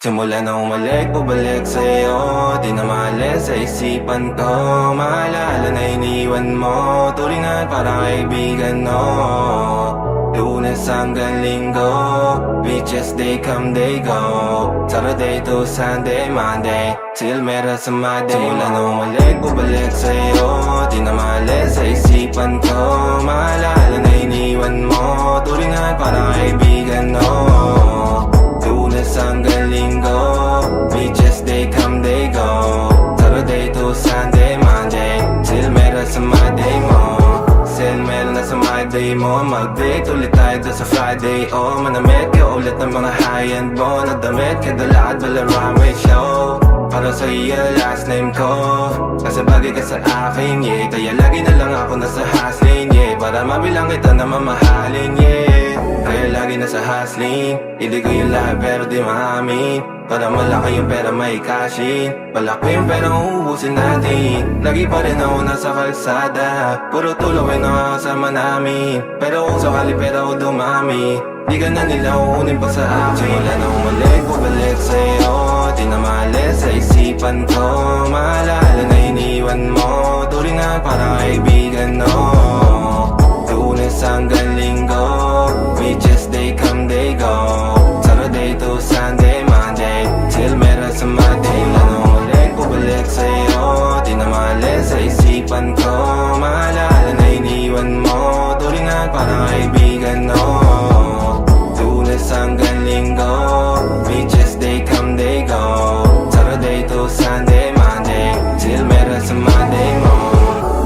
Simula na umalik, bubalik sa'yo. Di na maalis sa isipan ko. Maalala na iniwan mo. Turingan parang kaibigan, no. Lunes hanggang Linggo, beaches they come, they go. Saturday to Sunday, Monday, till meron sa Monday. Simula na umalik, bubalik sa'yo. Di na maalis sa isipan ko. Maalala na iniwan mo. Turingan parang kaibigan, no. Lunes hanggang Linggo, beaches they come, they go. Saturday to Sunday, Monday, till meron sa Monday mo. Till meron na sa Monday mo. Mag-date ulit tayo doon sa Friday. Oh, manamit ka ulit ng mga high-end mo. Nagdamit ka dala at bala runway show. Para sa iyo last name ko. Kasi bagay ka sa akin, yeah. Kaya lagi na lang ako nasa hustling, yeah. Para mabilang kita na mamahalin, yeah. Kaya lagi nasa hustling. Hindi ko yung lahat pero di maamin. Para malaki yung pera may cashin. Malaki yung pera uubusin natin. Lagi pa rin ako nasa kalsada. Puro tulong ay nakakasama namin. Pero kung sakali pera ko dumami, di ka na nila uunin pa sa akin. Simula na umalik, bubalik sa'yo. Di na maalis sa isipan ko. Maalala na iniwan mo. Turingan parang kaibigan, no. Lunes hanggang Linggo, beaches they come, they go. Saturday to Sunday, Monday, till meron sa Monday. Simula na umalik, bubalik sa'yo. Di na maalis sa isipan ko. Maalala na iniwan mo. Turingan parang kaibigan, no. Lunes hanggang Linggo, beaches they come, they go. Saturday to Sunday, Monday, till meron sa Monday mo.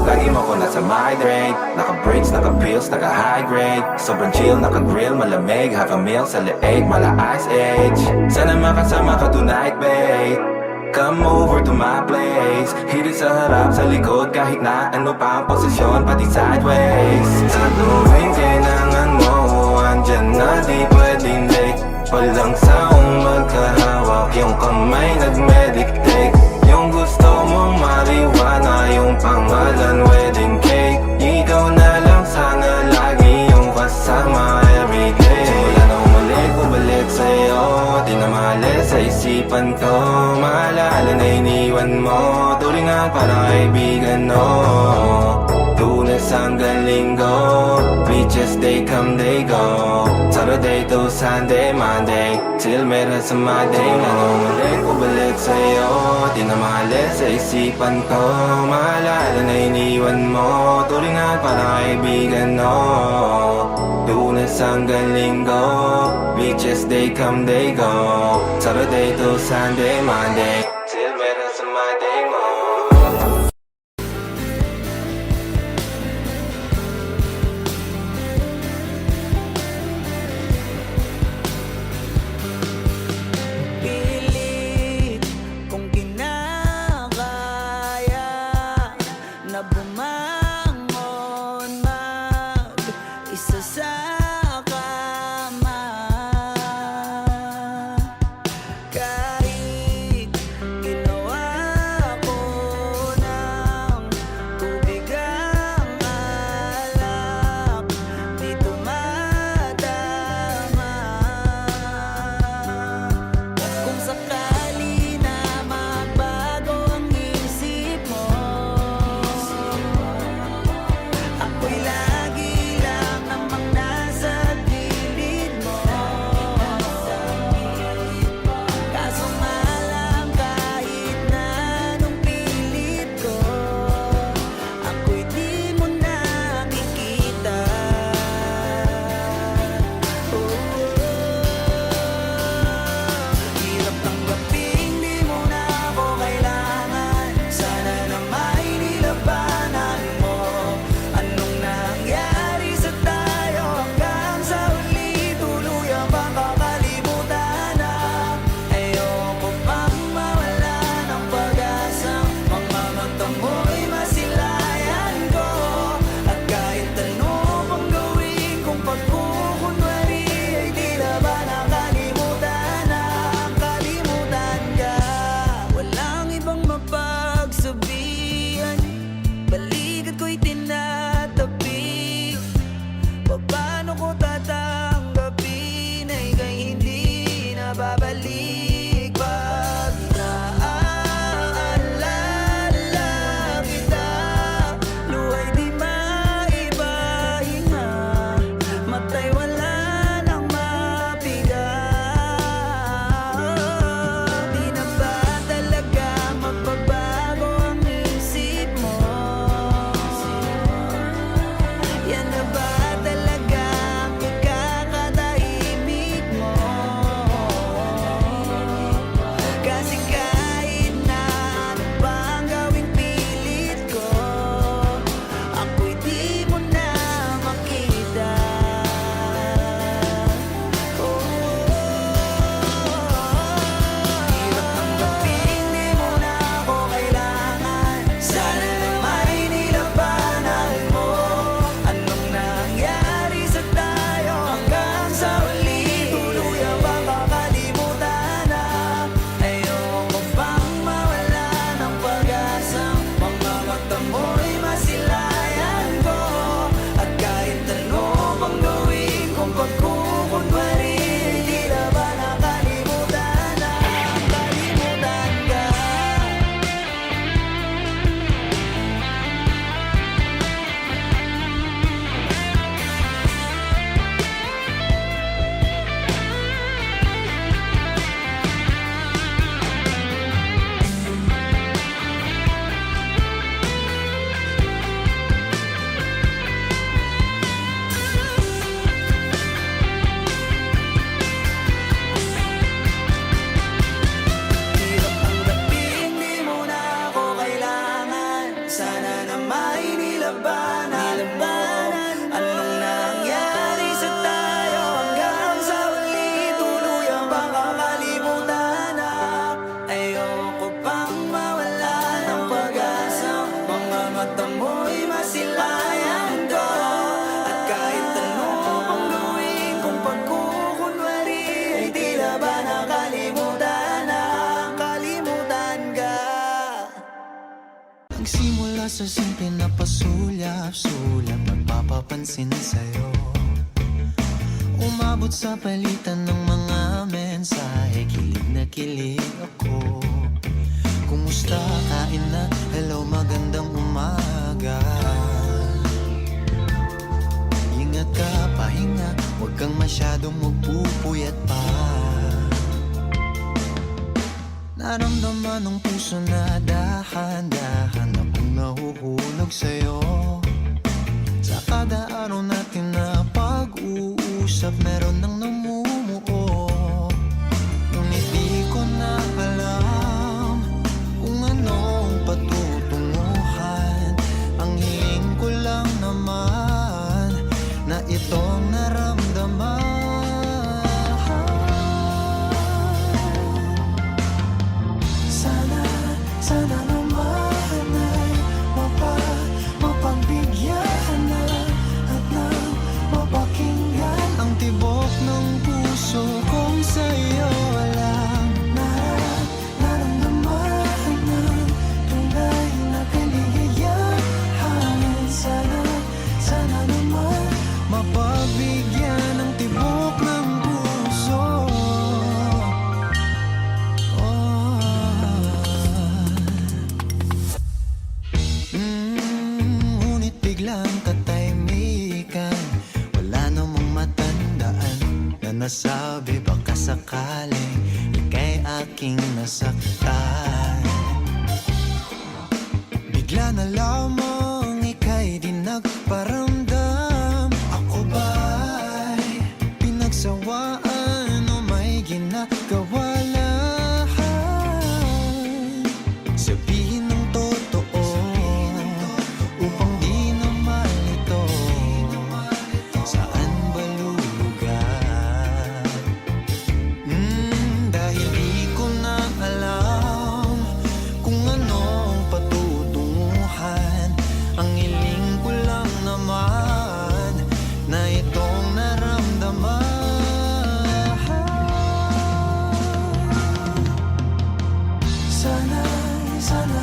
Lagi mo ko nasa migrate. Naka-breaks, naka-pills, naka-high grade. Sobrang chill, naka-grill, malamig. Have a meal sa leeg, mala ice age. Sana makasama ka tonight, babe. Come over to my place. Hirit sa harap, sa likod, kahit na ano pa ang posisyon, pati sideways. Sa tuwing kailangan mo, andyan na di pwedeng late. Walang saong magkahawak, yung kamay nag-meditate. Yung gusto mong mariwana, yung pangalan wedding cake. Ikaw na lang sana lagi yung kasama everyday. Simula na umalik, bubalik sa'yo. Di na maalis sa isipan ko. Maalala na iniwan mo. Turingan parang kaibigan, no. Lunes hanggang Linggo, beaches they come, they go. Saturday to Sunday, Monday, till meron sa Monday. Nanumalik, bubalik sa'yo. Di na maalis sa isipan ko. Maalala na iniwan mo. Turingan parang kaibigan, no. Lunes hanggang Linggo, beaches they come, they go. Saturday to Sunday, Monday, till meron sa Monday mo. Pilit kung kinakaya na bumangon mag-isa sa kama. Kahit Nagsimula sa simple na pasulyap-sulyap, magpapapansin sa'yo. Umabot sa palitan ng mga mensahe, kilig na kilig ako. Kumusta, kain na, hello, magandang umaga. Ingat ka, pahinga, huwag kang masyadong magpupuyat pa. Naramdaman ng puso na dahan-dahan akong nahuhulog sa'yo. Sa kada araw natin na pag-uusap, meron nang namumuo. Ngunit di ko na alam kung anong patutunguhan. Ang hiling ko lang naman na itong naramdaman. Sana naman ay mapagbigyan na at nang mapakinggan ang tibok ng puso kong sa'yo lang naramdaman ng tunay na kaligayahan. Sana naman mapagbigyan ang tibok ng puso. Ngunit biglang katahimikan, wala namang matandaan na nasabi baka sakaling ika'y aking nasaktan. Bigla na lamang ika'y di nagparamdam. Ako ba'y pinagsawaan o may ginagawa lang? Sabihin ng totoo upang di na malito. Saan ba lulugar? Dahil di ko na alam kung anong patutunguhan. Ang hiling ko lang naman na itong naramdaman. Sana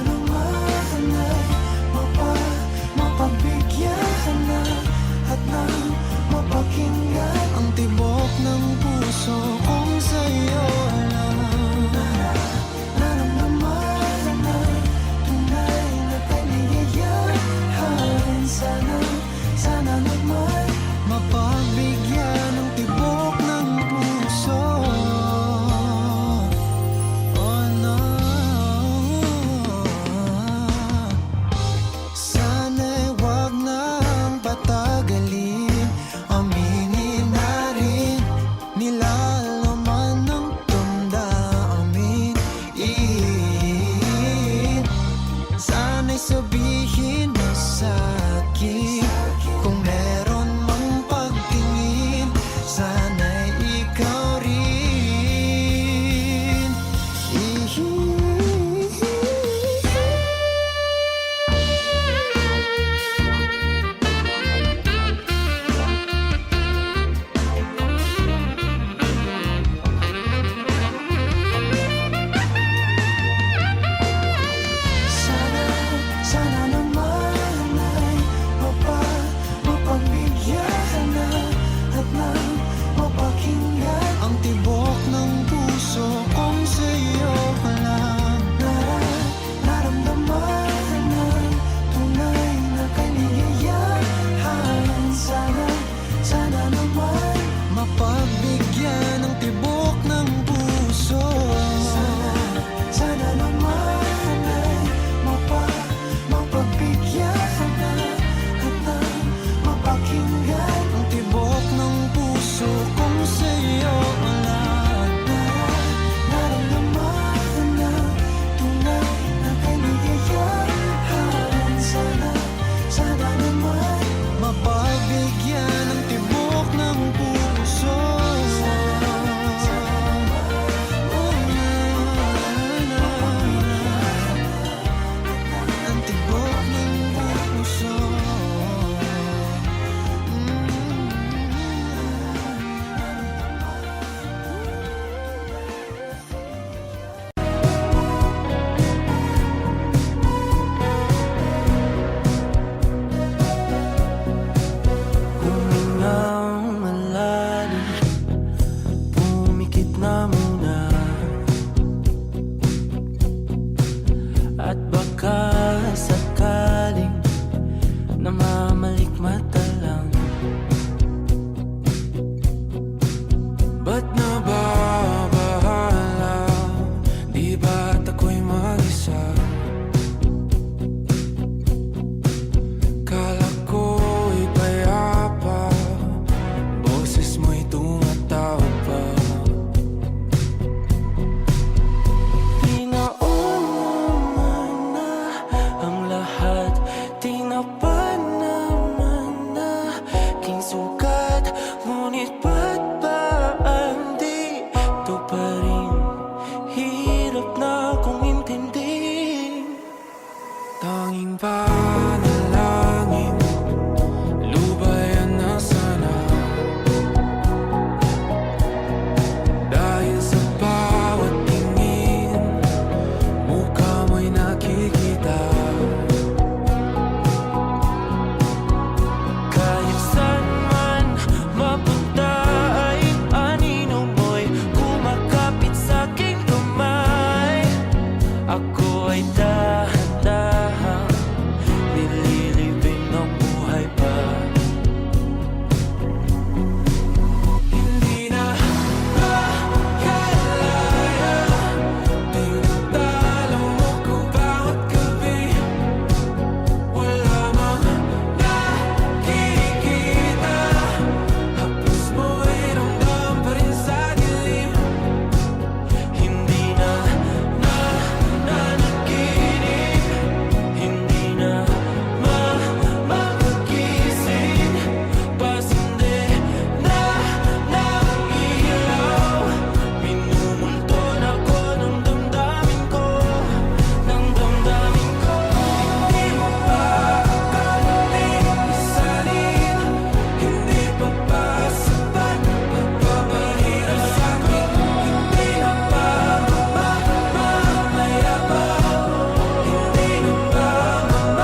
panalangin, lubayan na sana. Dahil sa bawat tingin, mukha mo'y nakikita. Kahit saan man mapunta ay anino mo'y kumakapit sa'king kamay. Ako ay dahan-dahang nililibing ng buhay pa. Hindi na makalaya, tinatalo mo ko bawat gabi. Wala mang nakikita, haplos mo ay ramdam pa rin sa dilim. Hindi na nanaginip, hindi na makagising. Pasindi na ng ilaw, minumulton ako ng damdamin ko, ng damdamin ko. Hindi mo pa akalain isalin, hindi pa ba sapat pagpapahirap sa'kin? Hindi na ba mamamaya pa? Hindi na ba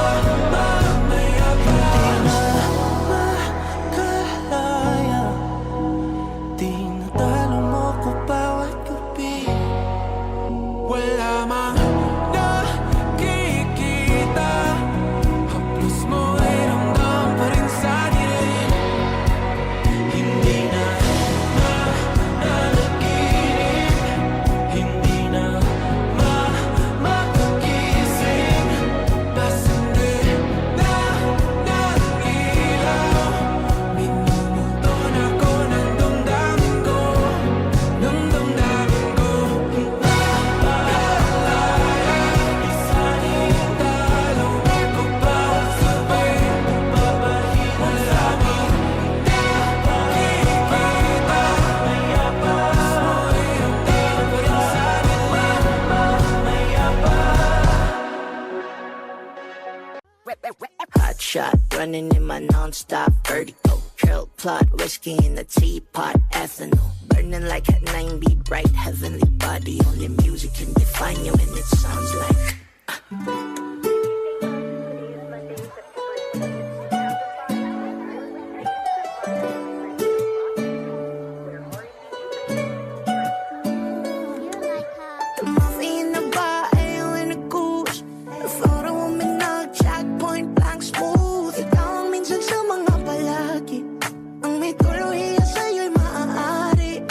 mamamaya pa? Makalaya, tinatalo mo ko bawat gabi. Wala mang nakikita, haplos mo ay ramdam pa rin sa dilim. Hindi na nanaginip, hindi na makagising. Pasindi na ng ilaw, minumulton ako ng damdamin ko, ng damdamin ko. Nakalaya, isalin talo ko bawat gabi. Papahirap sa'kin, nakikita, haplos mo ay ramdam pa rin sa dilim. Mamaya pa. Hot shot, running in my non-stop vertigo. Curl plot, whiskey in the teapot, ethanol. Burning like a 90 bright heavenly body. Only music can define you and it sounds like movie in the bar, ale in a goose. A photo of me nag-jack, point blank smooth. Ikaw ang minsan sa mga palagi, ang may tuluyan sa'yo'y maaari.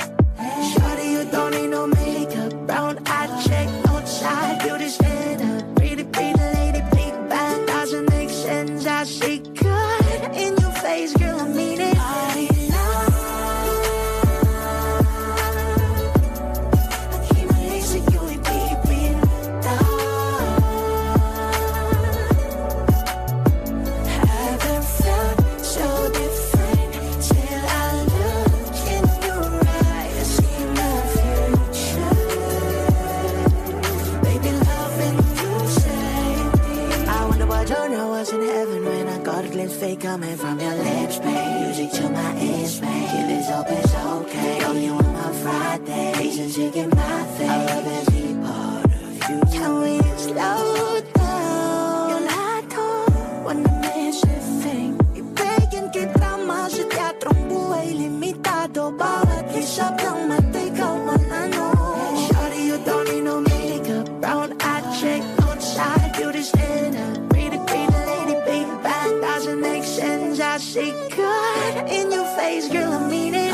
Shawty, you don't need no makeup, brown eye check, outside, beauty standard. Pretty, pretty lady, big bang, doesn't make sense. I see good in your face, girl, I mean it. Haven't felt so different till I look in your eyes, see my future. Baby, loving you save me. I wonder what genre was in heaven when I got a glimpse fake coming from your lips, babe. Music to my ears, babe. Kill this hope it's okay. Yo, you on my Friday, Asian chick in my face. I love every part of you. Can we slow down? Yung lahat ko, wanna miss a thing. Ibigin kita mas sa teatrong buhay limitado. Bawat kisap ng mata, ikaw ang ano. Shawty, you don't need no makeup, brown eye check, outside, beauty standard. Pretty, pretty lady, big bang, doesn't make sense. I see good in your face, girl, I mean it.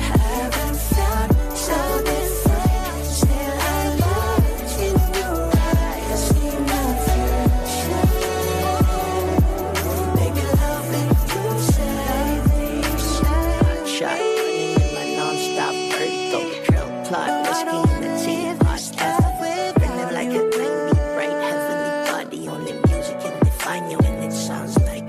Haven't felt so different till I look in your eyes, see my future. Baby, loving you save me. Hot shot, running in my non-stop vertigo. Curl plot, whiskey in the teapot, ethanol. Burning like a 90 bright heavenly body. Only music can define you and it sounds like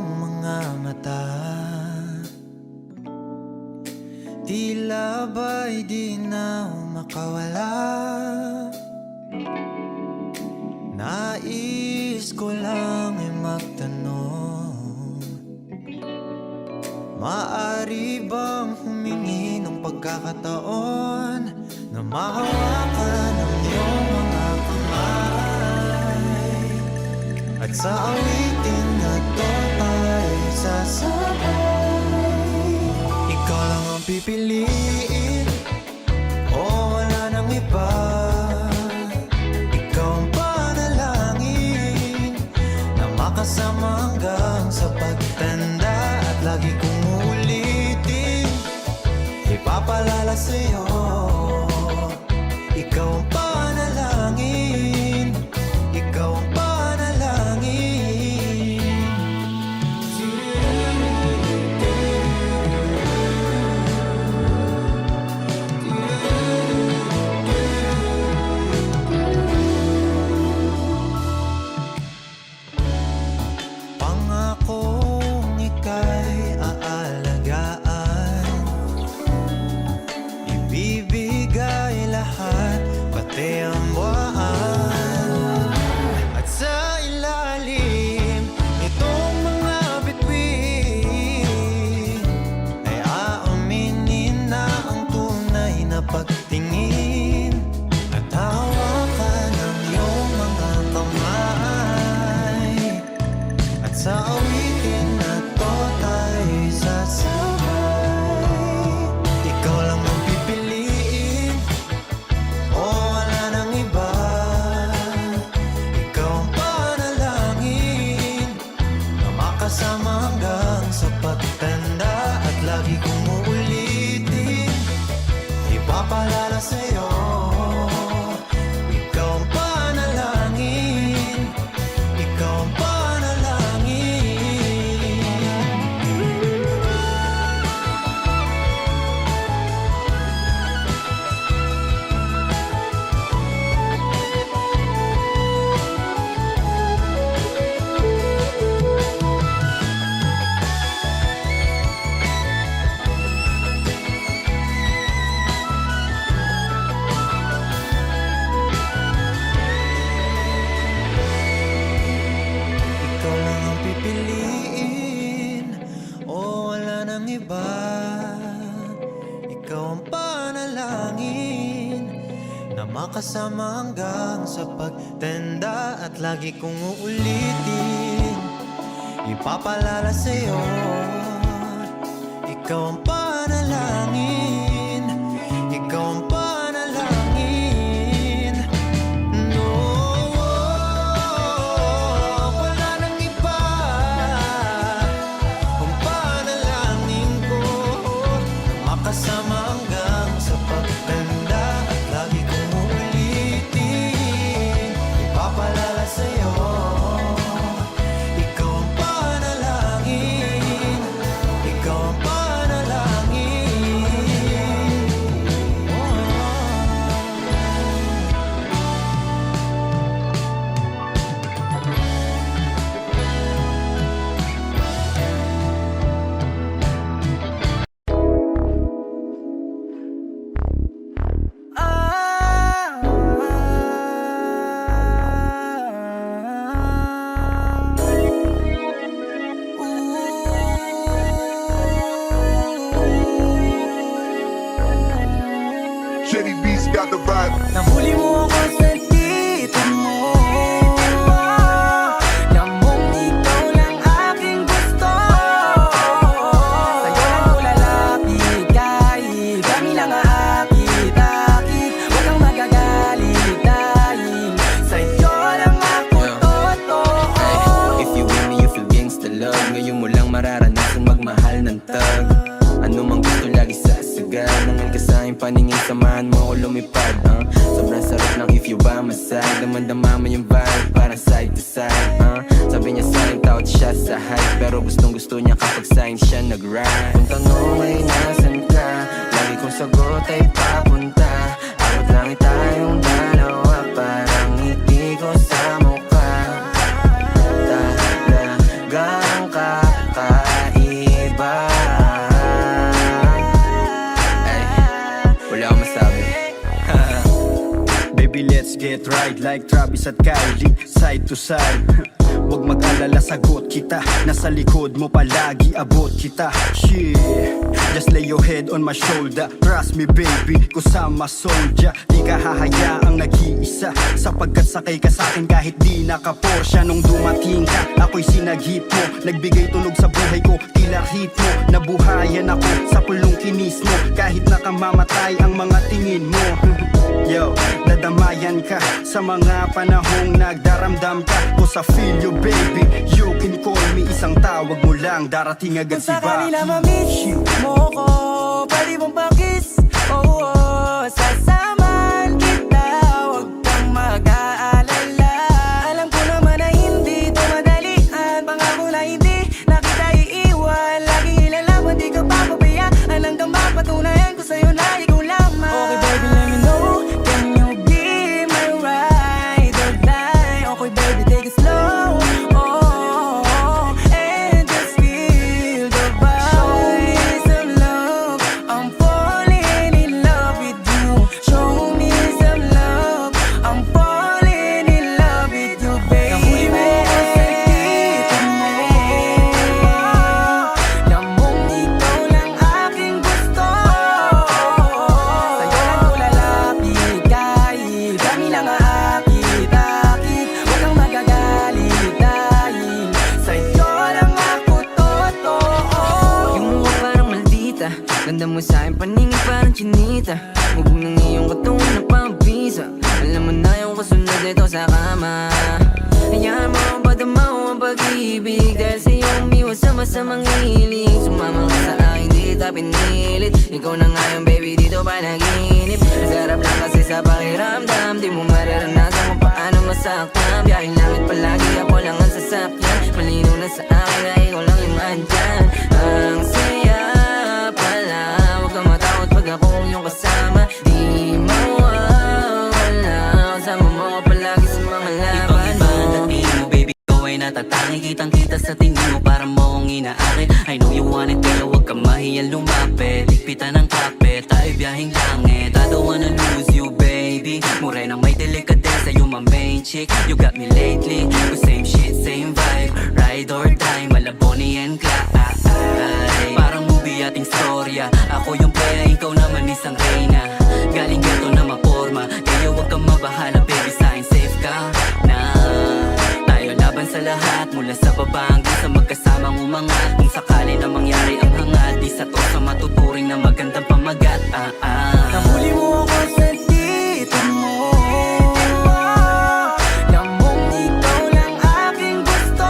iyong mga mata, tila ba'y di na makawala. Nais ko lang ay magtanong, maaari bang humingi ng pagkakataon na mahawakan ang iyong mga kamay, at sa awitin na to ay sasabay. Ikaw lang ang pipiliin, o wala nang iba. Ikaw ang panalangin na makasama hanggang sa pagtanda, at lagi kong uulitin, ipapalala sa'yo. Ikaw ang panalangin, ikaw ang panalangin. Pangakong ika'y aalagaan, ibibigay lahat, pati ang buwan. At sa ilalim nitong mga bituin ay aaminin na ang tunay na pagtingin, at hawakan ang iyong mga kamay, at sa awitin na to tayo sasabay. Ikaw lang ang pipiliin, o wala nang iba. Ikaw ang panalangin na makasama hanggang sa pagtanda, at lagi kong uulitin, ipapalala sa'yo. Ikaw ang panalangin, ikaw ang panalangin. Ikaw lang ang pipiliin, o wala nang iba. Ikaw ang panalangin na makasama hanggang sa pagtanda, at lagi kong uulitin, ipapalala sa'yo. Ikaw ang panalangin, ikaw ang panalangin. No, wala nang iba. Ang panalangin ko na makasama hanggang sa pagtanda, at lagi kong uulitin, ipapalala sa'yo. Ikaw ang panalangin, ikaw ang panalangin. Jetty Beats got the vibe. Nahuli mo ako sa dito mo, namong ikaw lang aking gusto. Sa'yo lang ako lalapit kahit kami lang aakit-akit. Huwag kang magagalit dahil sa'yo lang ako totoo. If you with me, you feel gangsta love. Ngayon mo lang mararanasan magmahal ng tag. Ano mang gusto lagi sasagad. Nangan ka sa'king paningin, samahan mo ako lumipad. Sobrang sarap ng if you by my side. Damandama mo yung vibe, parang side to side. Sabi niya sa'kin, tawad siya sa hype, pero gustong gusto niya kapag sa'kin siya nag-ride. Kung tanong ay nasan ka, lagi kong sagot ay papunta. Abot lang tayong dalawa, parang ngiti ko sa mukha. Talagang ka get right like Travis at Kylie, side to side. Huwag mag-alala, sagot kita. Nasa likod mo palagi, abot kita. Shit, just lay your head on my shoulder. Trust me baby, kusama soldier. Di ka hahayaang nag-iisa, sapagkat sakay ka sa'kin kahit di naka-Porsche. Nung dumating ka, ako'y sinagip mo. Nagbigay tunog sa buhay ko, tila hit mo. Nabuhayan ako sa pulong kinis mo. Kahit nakamamatay ang mga tingin mo. Yo, dadamayan ka sa mga panahong nagdaramdam ka. Cause I feel you baby, you can call me. Isang tawag mo lang, darating agad Kung si sakali Baki. na ma-miss mo ko, pwede mong pa-kiss. Oo, sasamahan kita, huwag kang mag-aalala. Alam ko naman na hindi ito madalian, pangako na hindi na kita iiwan. Laging ilalaban, di ka papabayaan, hanggang mapatunayan ko sa'yo na ikaw lamang. Okay baby, let me know, can you be my ride or die? Okay baby, take it slow, oh, and just feel the vibe. Some love, I'm falling in love with you. Show me some love, I'm falling in love with you, baby. Nahuli mo ako sa tito mo, lamong ikaw lang aking gusto. Sa'yo lang ko lalapit kahit kami lang aakit-akit. Huwag kang magagalit dahil sa'yo lang ako totoo. Yung mukha parang maldita, ganda mo sa'kin paningin parang chinita. Hubog ng iyong katungan na pambisa. Alam mo na yung kasunod nito sa kama. Hayaan mo ang padamaw ang pag-ibig, dahil sa'yo umiwas sa masamang hiling. Sumama ka sa akin, di kita pinilit. Ikaw na nga yung baby dito panaginip. Masarap lang kasi sa pakiramdam, di mo mararanasan kung paano masaktan. Biyahing langit palagi, ako lang ang sasakyan. Malinaw na sa akin na ikaw lang yung andyan. Ang saya pala, huwag kang matakot pag akong iyong kasama. Di mawawala, kasama mo ako palagi sa mga laban mo. Dating mo baby, ikaw ay natatangi. Kitang kita sa tingin mo, para mo akong inaakit. I know you want it, pero huwag ka mahiyang lumapit. Higpitan ng kapit, tayo biyahing langit. I don't wanna lose you baby. Morena may delikadesa, you my main chick. You got me lately, we same shit, same vibe. Ride or die, mala Bonnie and Clyde. Parang movie ating storya. Ako yung playa, ikaw naman isang reyna. Galing gato na maporma, kaya huwag kang mabahala baby, sa'kin safe ka na. Tayo laban sa lahat, mula sa baba hanggang sa magkasamang umangat. Kung sakali na mangyari ang hangat, isa to sa matuturing na magandang pamagat. Nahuli mo ako sa tito mo, lamong ikaw lang aking gusto.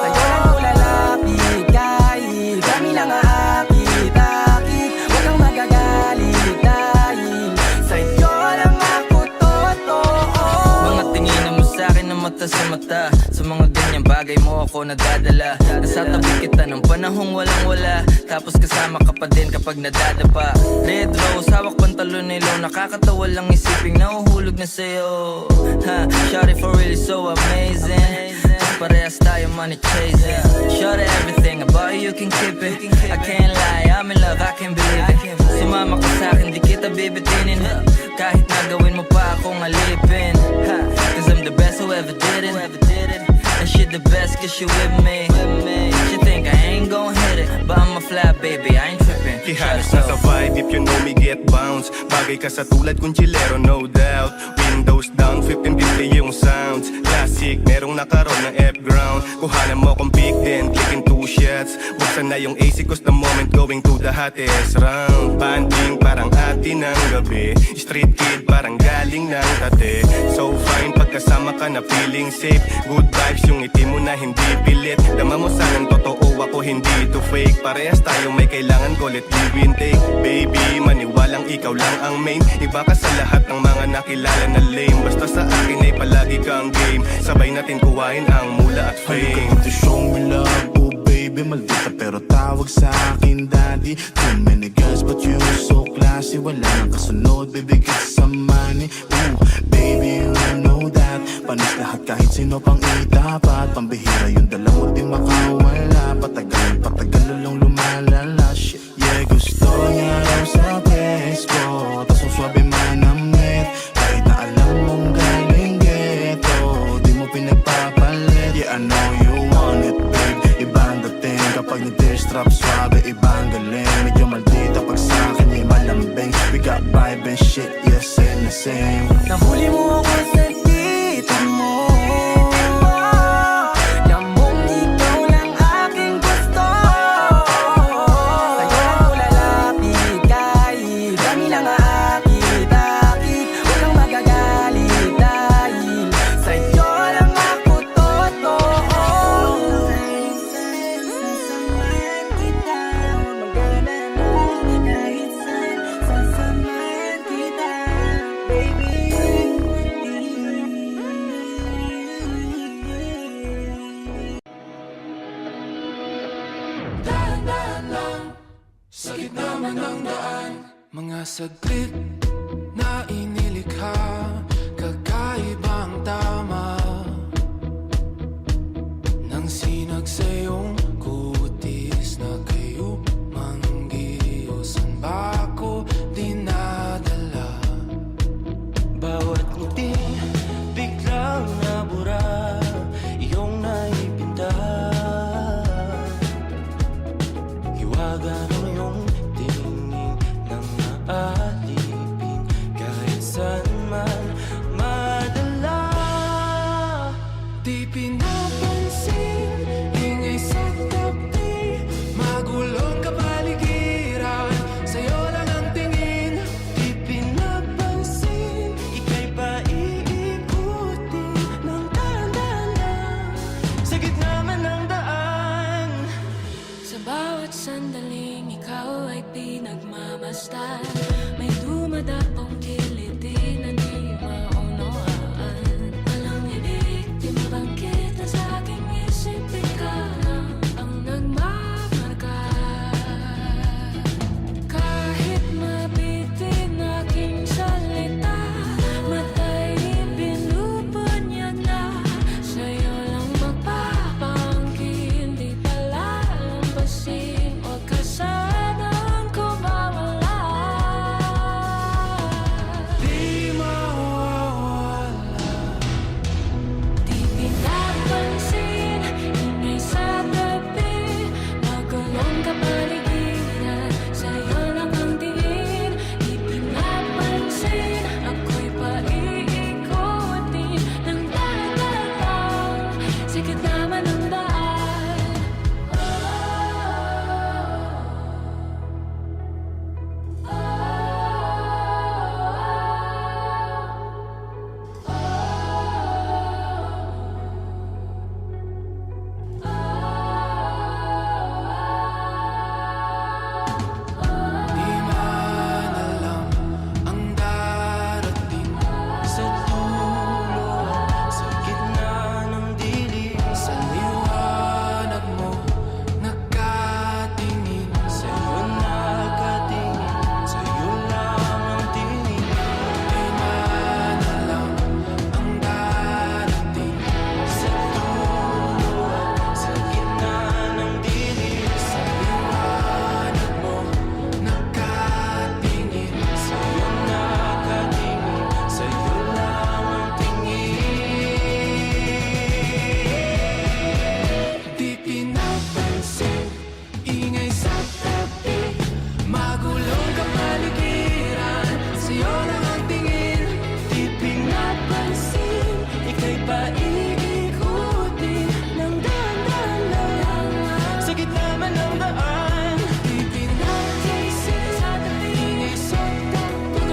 Sa'yo lang ko lalapit kahit kami lang aakit-akit. Huwag kang magagalit dahil sa'yo lang ako totoo. Mga tinginan mo sa'kin na mata sa mata. Sa mga ganyang bagay mo ako nadadala. Nasa tabi kita ng panahong walang wala, tapos kasama ka pa din kapag nadadapa. Red rose, hawak pantalon nilo. Nakakatawa lang isiping nahuhulog na sa'yo. Ha, shawty for really so amazing. Parehas tayo money chasing. Shawty everything about you can keep it. I can't lie, I'm in love, I can't believe it. Sumama ka sa'kin, di kita bibitinin. Kahit nagawin mo pa akong alipin. Ha, cause I'm the best who ever did it. And she the best cause she with me. She think I ain't gon' hit it, but I'm a fly baby, I ain't trippin'. Ihalos na sa vibe, if you know me get bounce. Bagay ka sa tulad kong chilero, no doubt. Windows down, 1550 yung sounds. Classic, merong nakaroon ng F-ground. Kuhanan mo kong big then, clicking 2 shots. Buksan na yung AC cause the moment going to the hottest round. Banding parang atin ng gabi. Street kid parang galing ng tate. So fine, pagkasama ka na feeling safe. Good vibes yung ngiti mo na hindi pilit. Dama mo sanang totoo, ako hindi to fake. Parehas tayo may kailangan ko, let give and take. Baby, maniwalang ikaw lang ang main. Iba ka sa lahat ng mga nakilala na lame. Basta sa akin ay palagi kang game. Sabay natin kuhain ang mula at fame. To show me love, oh baby, maldita pero tawag sa akin daddy. Too many girls but you so classy. Wala nang kasunod, baby, get some money. Ooh, baby, you know that. Panis lahat kahit sino pang itapat. Pambihira yung dala mo, di makawala. Patagal lang lumalala. Shit, yeah, gusto niya raw sa best ko. Tas ang swabe manamit. Kahit strap suave, ibang galing. Medyo maldita pag sa'kin ay malambing. We got vibe and shit, yes and the same. Nahuli mo ako sa dito mo. Lamang ikaw lang aking gusto. Sa'yo lang ko lalapit kahit dami lang aakit-akit. Huwag kang magagalit dahil sa'yo lang ako totoo. Sasamahan kita, mag-alala kahit saan. Sasamahan kita, baby. Dahan-dahan lang sa gitna man ng daan. Mga saglit na inilikha, kakaibang tama nang sinag sa iyong kutis na kayo manggiyosan ba ako dinadala? Bawat ngiti biglang nabura, iyong naipinta. Hiwaga ng iyong tingin nang naalipin kahit saan man madala. Di pinapansin, ingay sa tabi, magulong kapaligiran, sa'yo lang ang tingin. Di pinapansin, ika'y paiikutin ng dahan-dahan sa gitna man ng daan. Sa bawat sandaling ikaw ay pinagmamasdan, may dumadapong kiliti na di maunawaan. Walang ibig, di mabangkit na sa aking isip, ikaw lang ang nagmamarka. Kahit mabitin aking salita, matay binubunyag na, sa'yo lang magpapangkin, di pala lampasin, huwag ka sanang kumawala. Di mawawala. Di pinapansin, ingay sa tabi, magulong kapaligiran, sa'yo lang ang tingin. Di pinapansin, ako'y paiikutin ng dahan-dahan sa gitna man ng daan. Di man alam ang darating Sa dulo, sa gitna ng dilim, sa liwanag mo, nakatingin. sa'yo nakatingin, sa'yo lang ang tingin. Di man alam ang darating Sa dulo, sa gitna ng dilim, sa liwanag mo, nakatingin. sa'yo nakatingin, sa'yo lang ang tingin. Di pinapansin, ingay sa tabi, magulong kapaligiran, sa'yo lang ang tingin. Di pinapansin, ika'y paiikutin ng dahan-dahan sa gitna man ng daan. Di pinapansin, ingay sa tabi,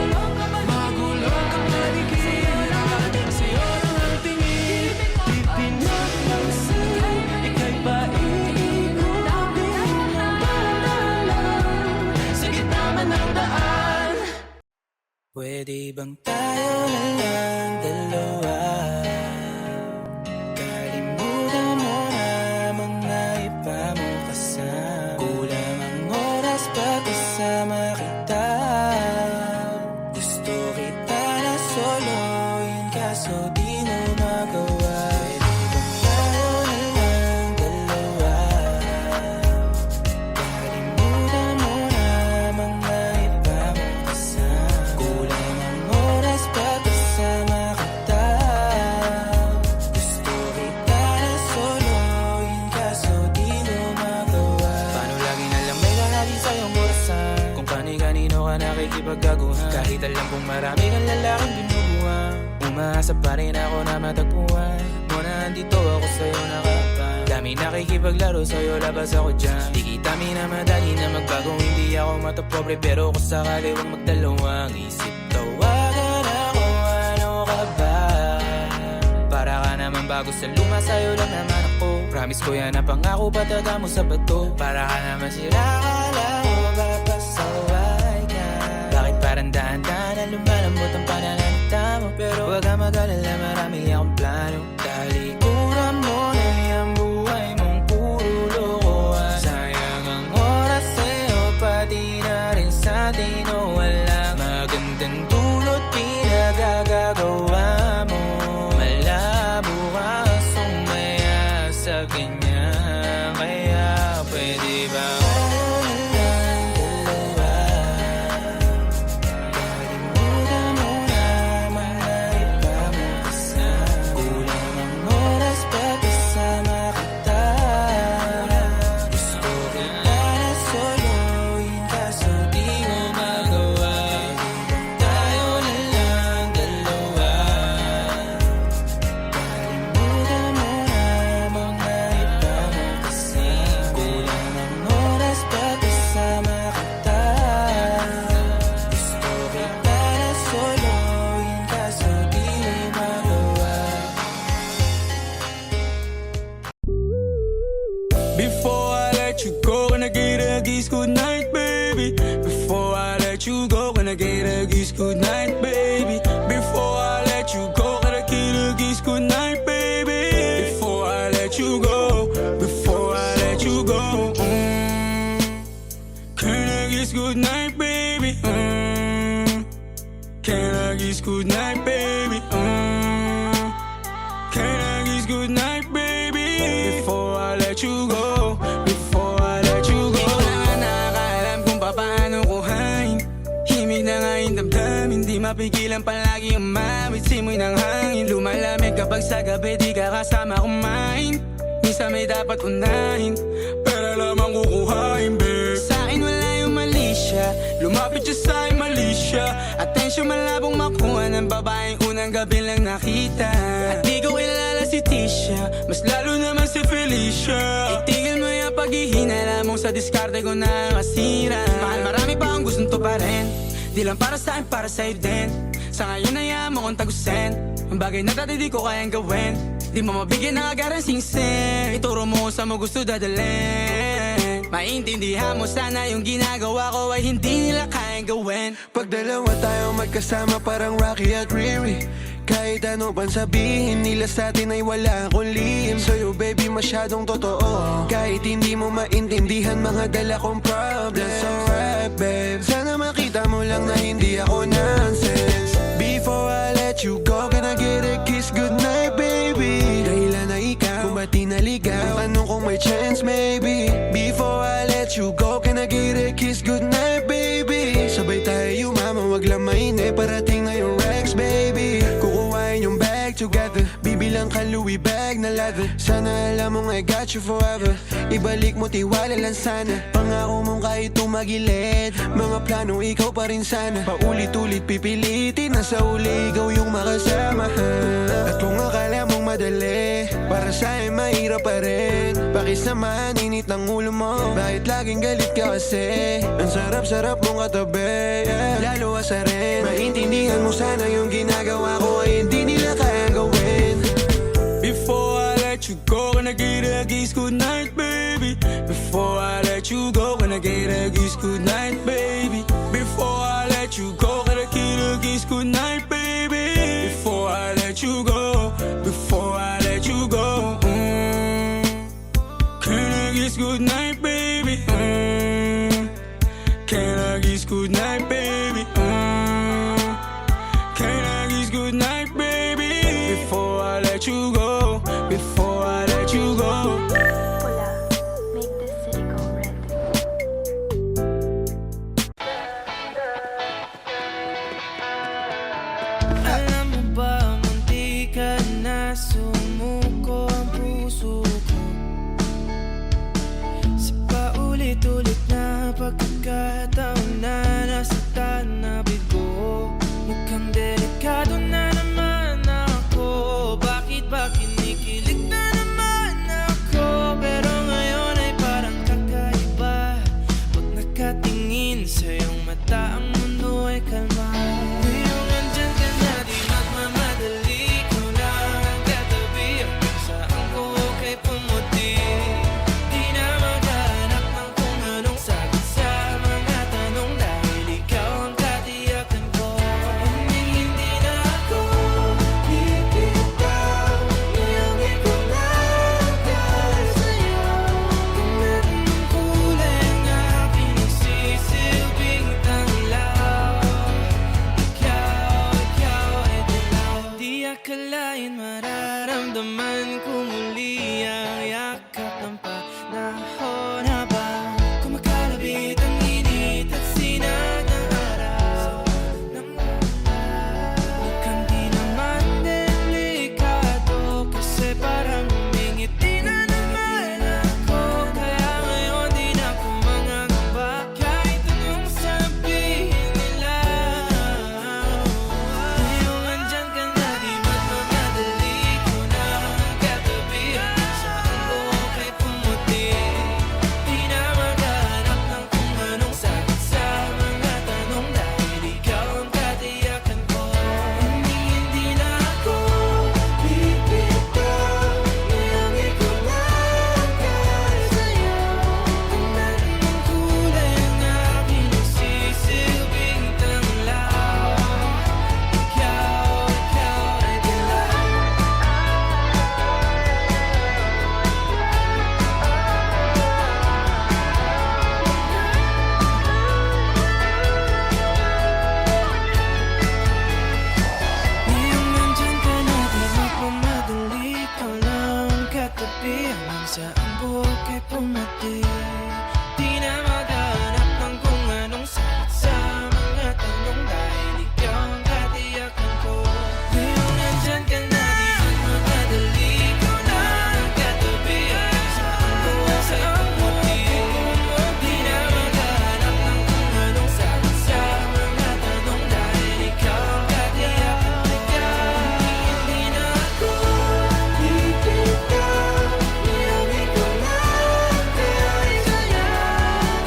magulong kapaligiran, sa'yo lang ang tingin. Di pinapansin, ika'y paiikutin ng dahan-dahan sa gitna man ng daan. Pwede bang tayo na lang dalawa? Kalimutan mo na mga iba mo kasama. Kulang ang oras pag kasama kita. Gusto kita na soloin kaso di mo magawa. Pwede bang tayo na lang dalawa? Kalimutan mo na mga iba mo kasama. Kulang ang oras pag kasama kita. mapagkaguhan. Kahit alam kong marami kang lalaking binubuhan, umaasa pa rin ako na matagpuan mo na andito ako sa'yo nakapang. Dami nakikipaglaro sa'yo, labas ako dyan. Di kita minamadali na magbago, hindi ako matapobre, pero kung sakali huwag magdalawang isip. Tawagan ako, ano ka ba? Para ka naman bago sa luma, sa'yo lang naman ako. Promise ko yan na pangako, pataga mo sa bato. Para ka naman sira, akala ko papasaway ka. Bakit parang dahan-dahan na lumalambot ang pananalita mo? Pero huwag ka mag-alala, marami akong plano. Talikuran mo na yung buhay mong puro lokohan. Sayang ang oras sa'yo, pati na rin sa atin. O walang magandang dulot, pinagagagawa mo. Malabo ka sumaya sa ganyan, kaya pwede ba kalimutan mo na mga iba mo kasama. Kulang ang oras pag kasama kita. Gusto kita na solohin, kaso di mo magawa. Tayo na lang dalawa. Kalimutan mo na mga iba mo kasama. Kulang ang oras pag kasama kita. Gusto kita na solohin, kaso di mo magawa. Before I let you go, gonna get a kiss goodnight, baby. Before I let you go, gonna get a kiss goodnight, baby. Before I let you go, gonna get a kiss goodnight, baby. Before I let you go, before I let you go, can I kiss goodnight, baby? Can I kiss goodnight, baby? Can I kiss goodnight, baby? Before I let you go, before I let you go. Di ko na nga nakakaalam kung paano kuhain. Himig na nga yung damdamin, di mapigilan palagi ang mawit. Simoy ng hangin, lumalamig kapag sa gabi di ka kasama kumain. Minsan may dapat unahin, pero lamang kukuhain, babe. Sa'kin wala yung mali siya, lumapit siya sa'kin mali siya. Atensyon malabong makuha ng babaeng unang gabi lang nakita. At di ko kilala si Tisha, mas lalo naman si Felicia. Itigil mo yung paghihinala mong sa diskarte ko na masira. Mahal, marami pa akong gustong tuparin, di lang para sa'kin, para sa'yo din. Sa ngayon ayaw mo kong tagusin ang bagay na dati di ko kayang gawin. Di mo mabigyan ng agarang singsen, ituro mo kung saan mo gusto dadalhin. Maintindihan mo sana yung ginagawa ko ay hindi nila kayang gawin. Pag dalawa tayo magkasama parang Rocky at Riri, kahit ano pang sabihin nila sa atin ay wala akong lihim. Sa'yo baby masyadong totoo, kahit hindi mo maintindihan mga dala kong problems. Alright babe, sana makita mo lang na hindi ako nonsense. Before I let you go, can I get a kiss goodnight baby? Dahilan na ikaw, kung ba't di naligaw, tanong kung may chance maybe. Before I let you go, can I get a kiss goodnight baby? Sabay tayo mama, wag lang mainip, parating na yung Rex baby. Kukuhain yung bag together, bibilang ka Louis bag na leather. Sana alam mong I got you forever, ibalik mo tiwala lang sana. Pangako mong kahit tumagilid, mga plano ikaw pa rin sana. Paulit-ulit pipilitin na sa uli ikaw yung makasama. At kung akala mong madali, para sa'yo mahirap pa rin. Pakisamahan init ng ulo mo, bakit laging galit ka kasi? Ang sarap-sarap mong katabi, yeah. Lalo asa rin, maintindihan mo sana yung ginagawa ko ay hindi nila kayang gawin. Before I let you go, gonna get a kiss goodnight, baby. Before I let you go, gonna get a kiss goodnight, baby. Before I let you go, gonna get a kiss goodnight, baby. Before I let you go, before I let you go, can I kiss goodnight, baby? Can I kiss goodnight, baby? Can I kiss goodnight, baby? Before I let you go, before I let you go. Make this city go red. Alam mo ba, munti ka na sumuko ang puso ko sa paulit-ulit na pagkakataon na nasaktan na Delikado na naman ako. Bakit ba kinikilig na naman ako? Pero ngayon ay parang kakaiba. Pag nakatingin sa iyong mata, ang mundo ay kalma. Ngayong nandyan ka na, di magmamadali. Ikaw lang ang katabi. Hanggang saan ko okay pumuti. Di na maghanap ng kung anong sagot sa mga tanong. Dahil ikaw ang katiyakan ko. Hindi na ako bibitaw. Niyangin ko lang dahil sa'yo. Kung meron ng kulay ang aking nagsisilbing tanglaw. Ikaw ay dilaw. Di akalain mararamdaman ko muli ang yakap ng panahon habang kumakalabit ang init at sinag ng araw. Huwag kang di naman delikado kasi parang humingiti na naman ako. Kaya ngayon di na ako mangangamba kahit anong sabihin nila. Ngayong andyan ka na, di magmamadali. Ikaw na ang katabi. Hanggang saan ko okay pumuti. Di na maghanap ng kung anong sagot sa mga tanong. Dahil ikaw ang katiyakan ko. Hindi na ako bibitaw. Niyangin ko lang dahil sa'yo. Kung meron ng kulay ang aking nagsisilbing tanglaw. Ikaw ay dilaw. Ngayong nandyan ka na, di magmamadali. Ikaw lang ang katabi. Hanggang saan buhok ay pumati. Di na maghanap ng kung anong sagot sa mga tanong. Dahil ikaw ang katiyakan ko. Ngayong nandyan ka na, di magmamadali. Ikaw lang ang katabi. Hanggang saan buhok ay pumati. Di na maghanap ng kung anong sagot sa mga tanong. Dahil ikaw ang katiyakan ko. Hindi na ako bibitaw. Niyangin ko lang dahil sa'yo.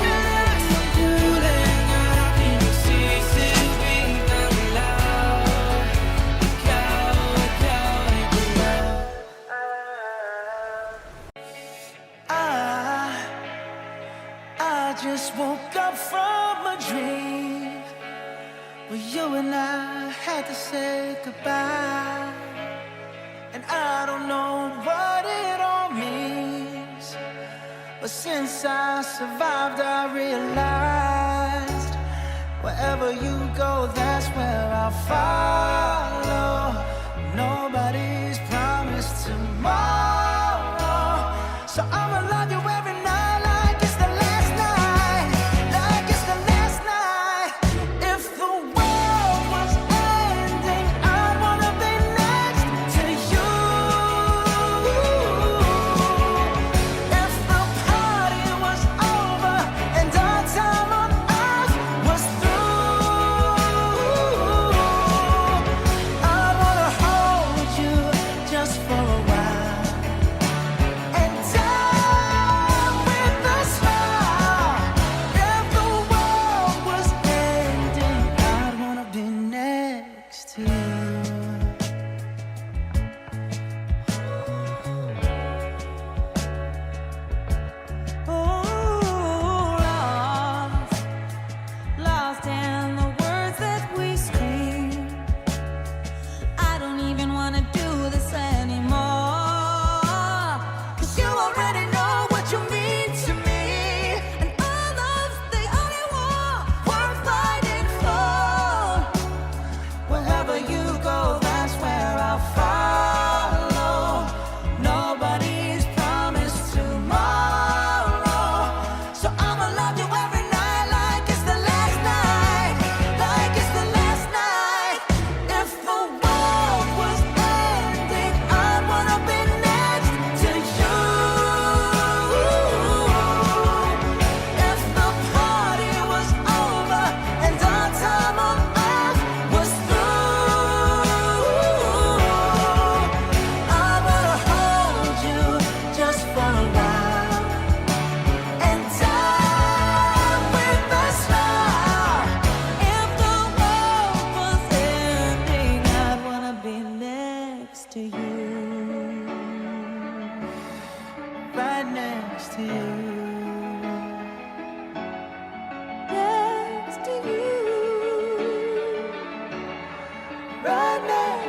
Kahit ang kulay ang aking nagsisilbing tanglaw. Ikaw ay dilaw. I just woke up from a dream where you and I had to say goodbye. And I don't know what it all means, but since I survived, I realized wherever you go, that's where I'll follow. Nobody's promised tomorrow, so I'ma love you every night like it's the last night, like it's the last night. If the world was ending, I'd wanna be next to you. If the party was over and our time on earth was through, I wanna hold you just for a while.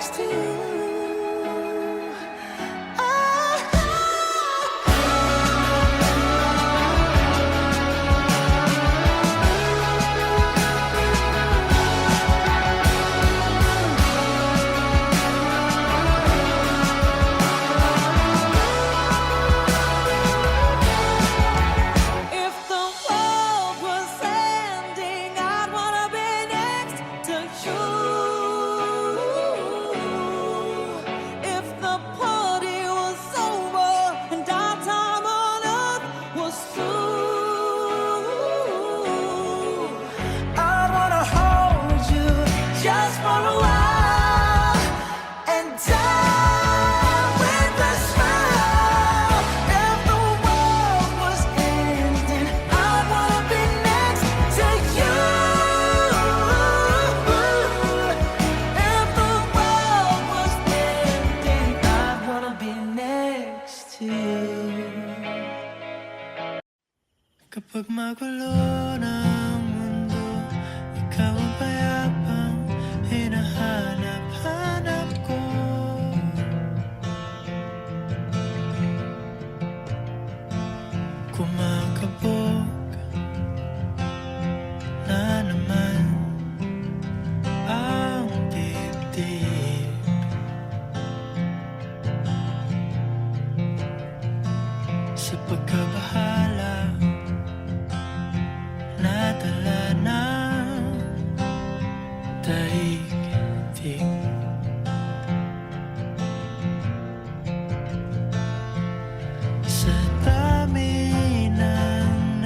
next to you. If the world was ending, I'd wanna be next to you. If the party was over and our time on earth was through, I'd wanna hold you just for a while and die with a smile. If the world was ending, I'd wanna be next to you. If the world was ending, I'd wanna be next to you. Kapag magulo na ang mundo, ikaw ang payapang hinahanap-hanap ko. Kumakabog na naman ang dibdib. Sa pagkabahala, nadala ng daigdig. Sa dami ng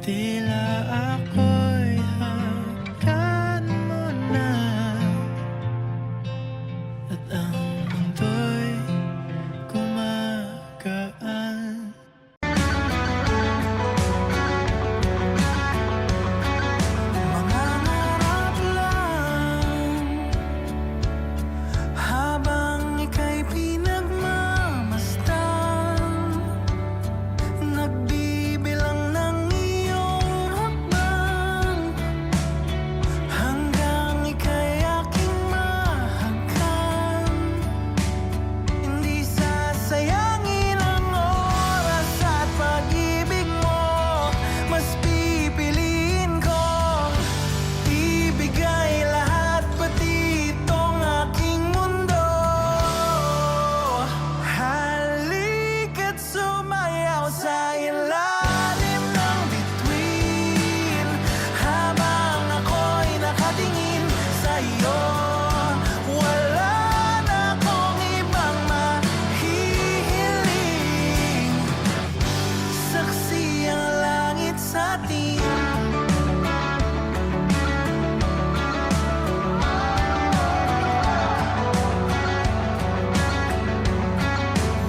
Tila ako'y hanggan mo na, at ang mundo'y gumagaan. Mangarap lang habang ika'y pinagmamasdan, nagbibilang ng iyong hakbang, hanggang ika'y aking mahagkan. Hindi sasayangin ang oras at pag-ibig mo, mas pipiliin kong ibigay lahat, pati itong aking mundo. Halika't sumayaw sa ilalim ng bituin, habang ako'y nakatingin sa'yo. Wala na akong ibang mahihiling, saksi ang langit sa atin.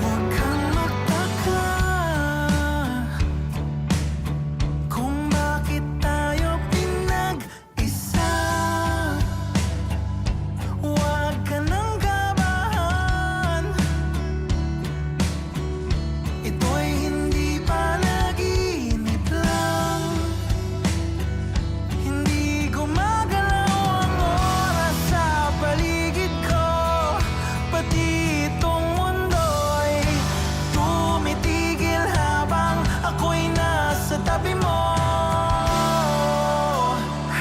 Huwag kang magtaka kung bakit tayo pinag-isa. Huwag ka nang kabahan, ito'y hindi panaginip lang. Hindi gumagalaw ang oras sa paligid ko, pati itong mundo'y tumitigil habang ako'y nasa tabi mo.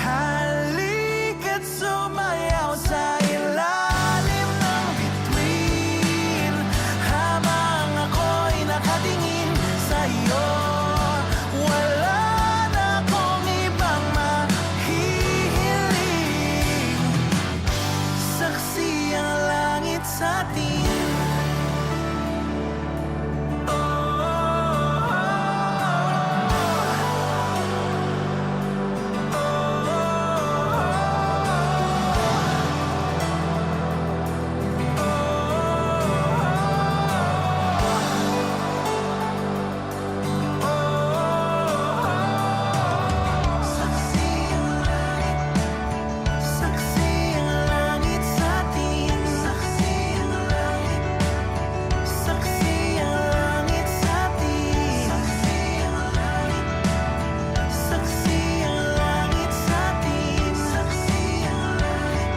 Halika't sumayaw sa ilalim ng bituin, habang ako'y nakatingin sa'yo. Wala na akong ibang mahihiling, saksi ang langit sa atin. Saksi ang langit sa atin. Saksi ang langit. Saksi ang langit sa atin. Saksi ang langit sa atin. Saksi ang langit.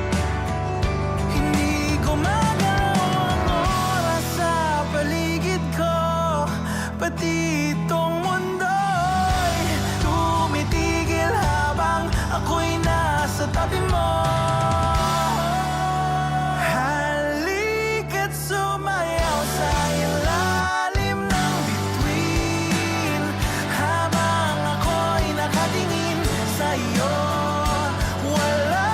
Hindi gumagalaw ang oras sa paligid ko, pati itong mundo'y tumitigil habang ako'y nasa tabi mo. Halika't sumayaw sa ilalim ng bituin, habang ako'y nakatingin sa'yo. Wala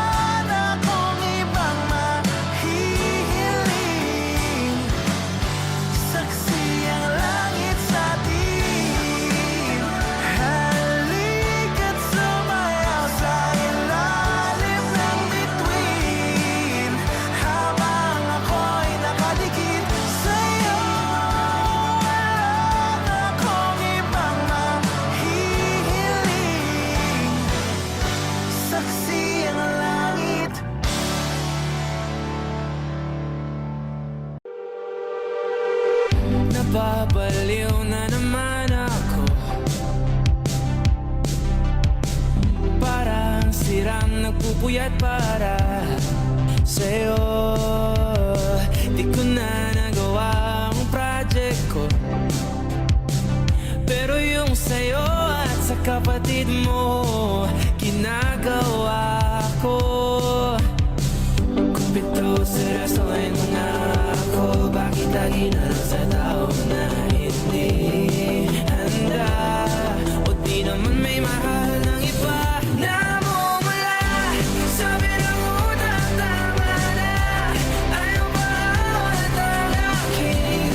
na akong ibang mahihiling, saksi ang langit sa atin. Halika't sumayaw sa ilalim ng bituin, habang ako'y nakadikit sa'yo. Wala na akong ibang mahihiling, saksi ang langit. Nababaliw na naman ako, parang sirang nagpupuyat para sa'yo. Di ko na nagawa ang project ko, pero yung sa'yo at sa kapatid mo ginagawa ko. Kumpito seryosohin mo nga ako, bakit lagi na lang sa tao na hindi handa, o di naman may mahal ng iba. Namumula sa bilang utang, tama na. Ayaw ba at ang aking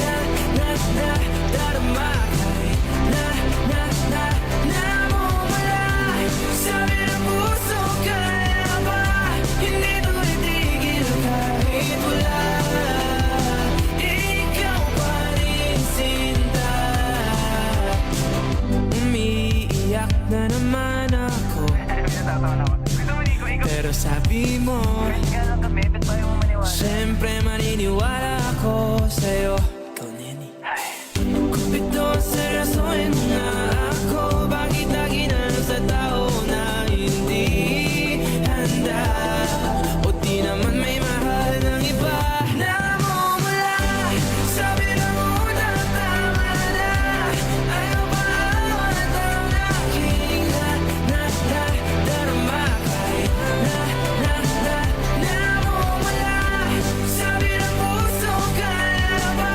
darama kay namumula Pero sabi mo siyempre maniniwala ako sa'yo. Ikaw, Neni. Kung ito ang seryosohin mo na ako, bakit lagi na lang sa tao na hindi handa? O di naman may mahal ng iba na mumula. Sabi na mo na tama na, ayaw pa ako na tawag aking darama. Kahit namumula. Sabi ng puso ka na ba,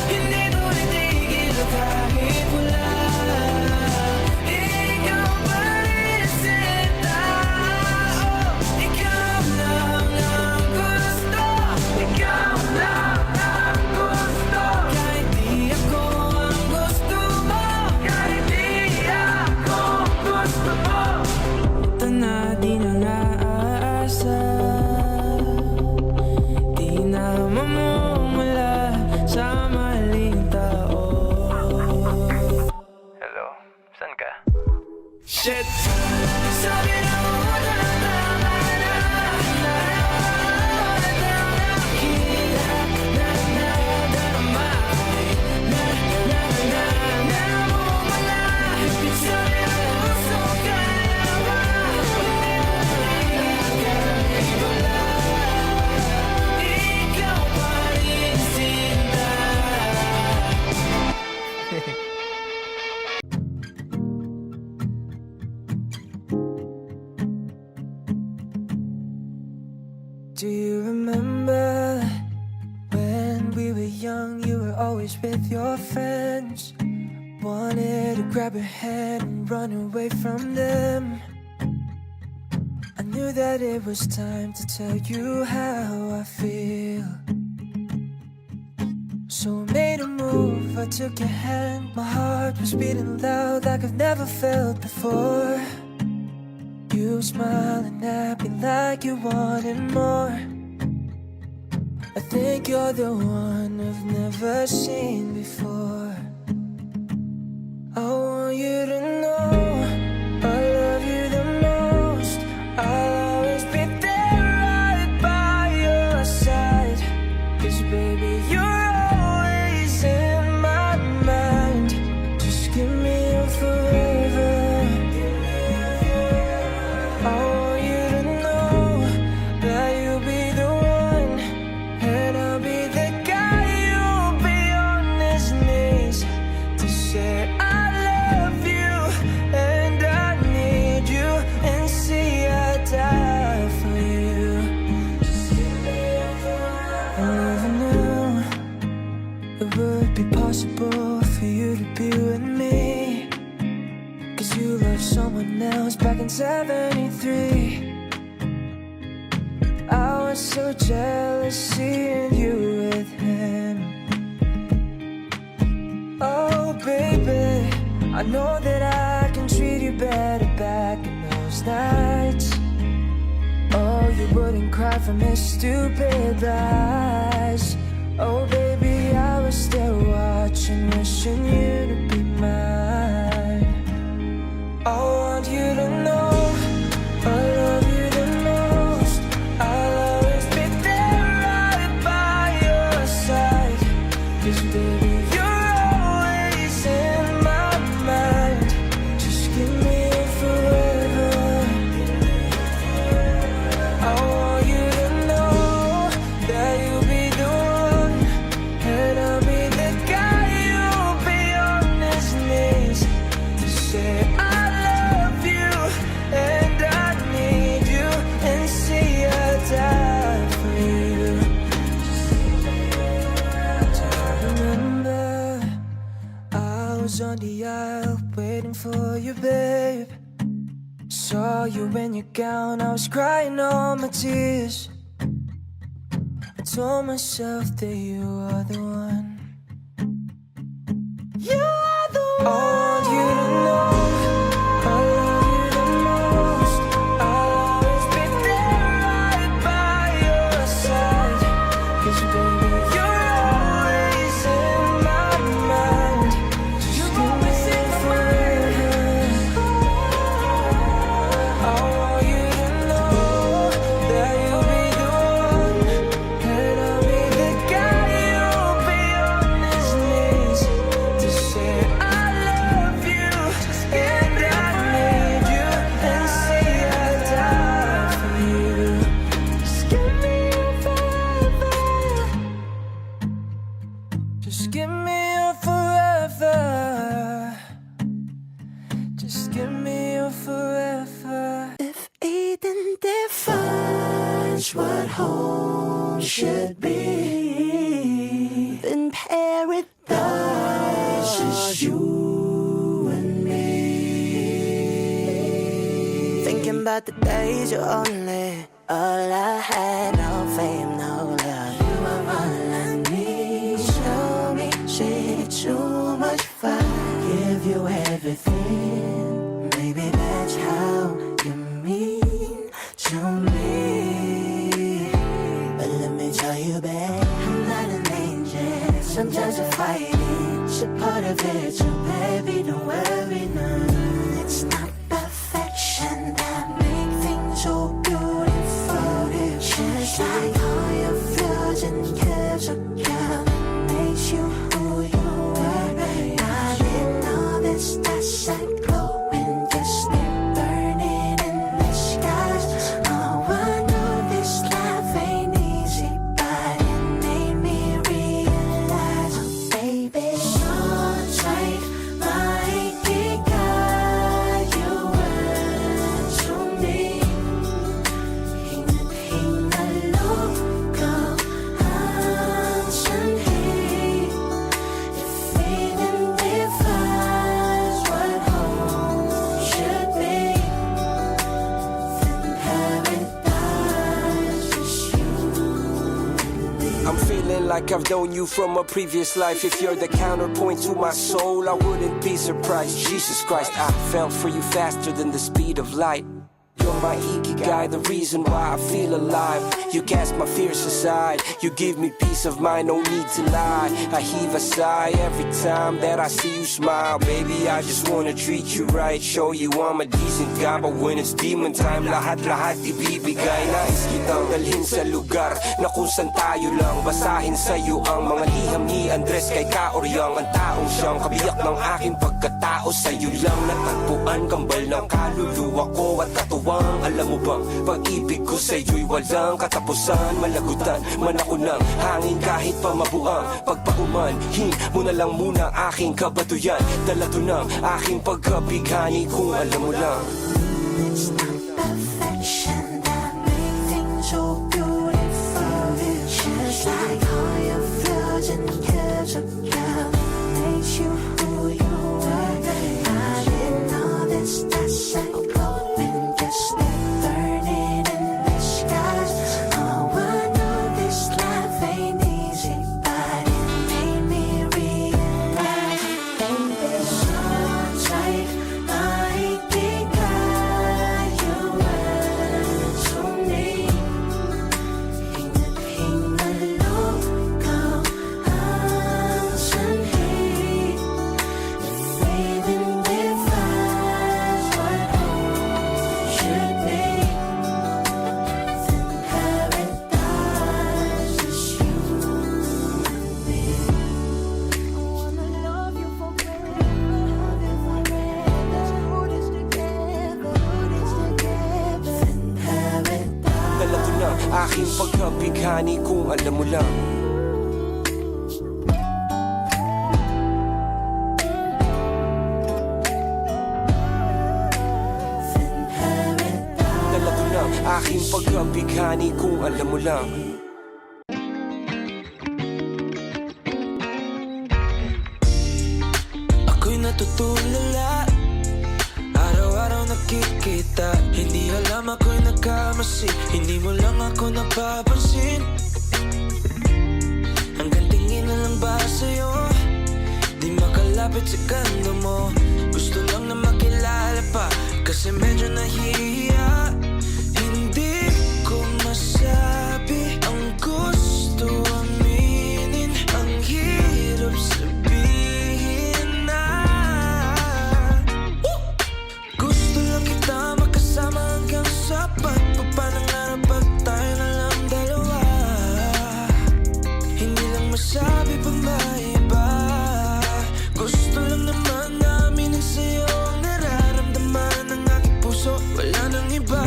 hindi to itigil kahit wala. Ikaw pa rin sinta, oh, ikaw lang ang gusto. Ikaw lang ang gusto. Kahit di ako ang gusto mo, kahit di ako gusto mo. Ito na di na naaasa, di na mamumula sa maling tao. Hello, saan ka? Shit! Sabi na mo na tama na, ayaw na kita na darama. Namumula. Sabi na puso ka na ba, kahit wala. Ikaw pa rin sinta. Do you remember when we were young, you were always with your friends? Wanted to grab your hand and run away from them. I knew that it was time to tell you how I feel. So I made a move, I took your hand. My heart was beating loud like I've never felt before. You smiling at me like you wanted more. I think you're the one I've never seen before. I want you to know I love you the most. I'll always be there right by your side. 'Cause baby, you're always in my mind. Just give me your forever. I want you to know that you'll be the one, and I'll be the guy who'll be on his knees to say I love you and I need you, and see I die for you. I never knew it would be possible for you to be with me. 'Cause you loved someone else back in '73. I was so jealous seeing you with him. Oh baby, I know that I can treat you better back in those nights. Oh, you wouldn't cry from his stupid lies. Oh baby, I was still watching, wishing you to be mine. I want you to know I love you the most. I'll always be there right by your side. 'Cause baby, you're always in my mind. Just give me it forever. I want you to know that you'll be the one, and I'll be the guy who'll be on his knees to say I love you and I need you, and see I die for you. Do you remember I was on the aisle waiting for you, babe? Saw you in your gown, I was crying all my tears. I told myself that you are the one. You are the one. I want you to know I love you the most. I'll always be there right by your side. 'Cause baby, you're always in my mind. Just give me it forever. I want you to know what home should be. Then paradise is you and me. Thinking about the days you're only all I had, no fame, no love. You are all I need. Show me shit, too much fun. Give you everything. Maybe that's how you mean to me. But let me tell you, babe, I'm not an angel. Sometimes I fight it, it's a part of it. So baby, don't worry, no. It's not perfection that makes things so beautiful. Just like all your flaws and curves are gone, makes you who you were. Not in all this dust and glowing, just burning in the skies. Oh, I know this life ain't easy, but it made me realize, oh, baby, so tight, my guide you were to me. I'm feeling like I've known you from a previous life. If you're the counterpoint to my soul, I wouldn't be surprised. Jesus Christ, I fell for you faster than the speed of light. You're my ikigai, the reason why I feel alive. You cast my fears aside, you give me peace of mind, no need to lie. I heave a sigh every time that I see you smile. Baby, I just wanna treat you right, show you I'm a decent guy. But when it's demon time, lahat-lahat ibibigay. Nais kitang dalhin sa lugar na kung saan tayo lang. Basahin sa'yo ang mga liham ni Andres kay Kaoryang. Ang taong siyang kabiyak ng aking pagkatao. Sa'yo lang natagpuan, kambal ng kaluluwa ko at katuwang. Alam mo bang pag-ibig ko sa'yo'y walang katapusan. Malagutan man ako ng hangin kahit pa mabuang pagpaumanhin mo na lang muna aking kabatuyan. Dala to ng aking pagkabighani kung alam mo lang. It's not perfection that makes things so beautiful. Just like all your flaws and curves of love makes you who you were. Not in all this dust and glowing, just burning in the skies. Oh, I know this life ain't easy, but it made me realize, baby, so tight, my guide you were to me. Hinahingalog ko ang sanhi. If even defines what home should be, then paradise is you and me. I wanna love you forever, hold us together, then paradise. Dala to ng aking pagkabighani kung alam mo lang. Dala to ng aking pagkabighani kung alam mo lang. Ako'y natutulala, araw-araw nakikita. Hindi alam ako'y nagkamasi, hindi mo lang ako napapansin. Hanggang tingin na lang ba sa'yo, di makalapit sa kando mo. Gusto lang na makilala pa, kasi medyo nahihiya. Hindi ko masabi ang gusto aminin, ang hirap sabihin na gusto lang kita makasama hanggang sa pagpapanangarap pag tayo na lang dalawa. Hindi lang masabi pa maiba, gusto lang naman namin sa'yo ang nararamdaman ng aking puso. Wala nang iba,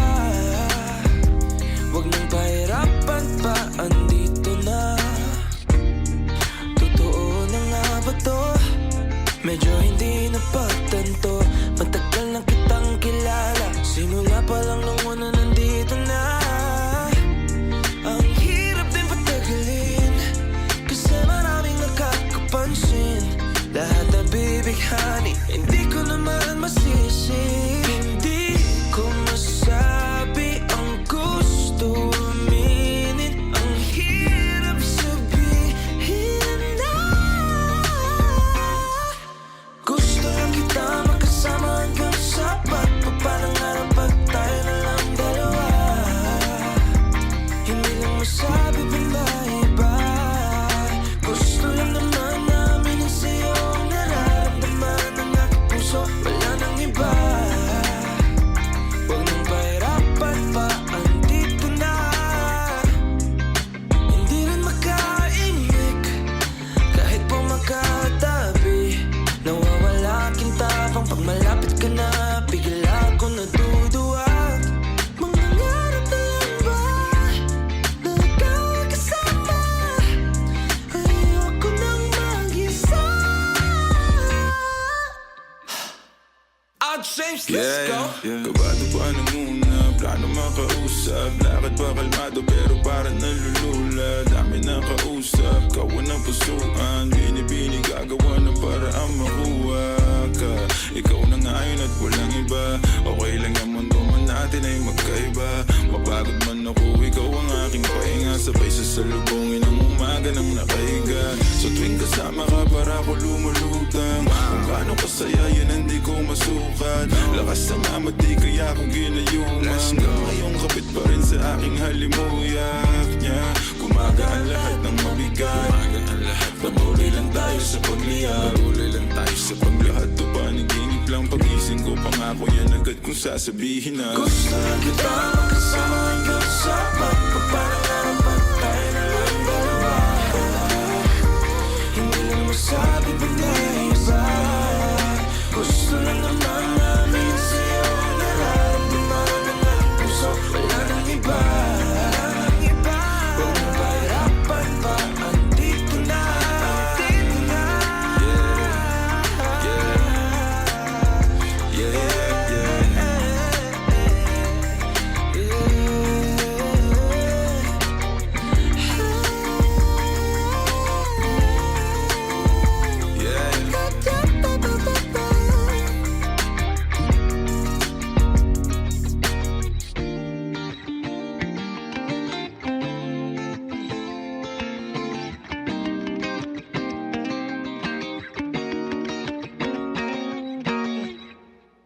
wag nang pahirapan pa, andito na. Totoo na nga ba to? Medyo hindi napagtanto, matagal na kitang kilala. Simula pa lang nung una nandito na Kabado pa muna, plano makausap. Lakad pa kalmado pero parang nalulula. Dami na kausap, kawan ng pusuan. Binibini gagawa ng paraan makuha ka. Ikaw na ngayon at walang iba. Okay lang yung mundo man natin ay magkaiba. Mapagod man ako, ikaw ang aking pahinga. Sabay sasalubungin ang umaga ng nakahiga. So tuwing kasama ka para ako lumulutang. Kung gaano kasaya yan hindi ko masukat. Lakas ng amat di kaya kong ginayuman. Ngayong kapit pa rin sa aking halimuyak niya. Gumagaan lahat ng mabigat. Patuloy lang tayo sa pagliyak. Patuloy lang tayo sa paglahat. To panaginip lang pagising ko. Pangako yan agad kung sasabihin na gusto kita makasama hanggang sa magpapangarap at tayo na lang dalawa. Hindi na masabi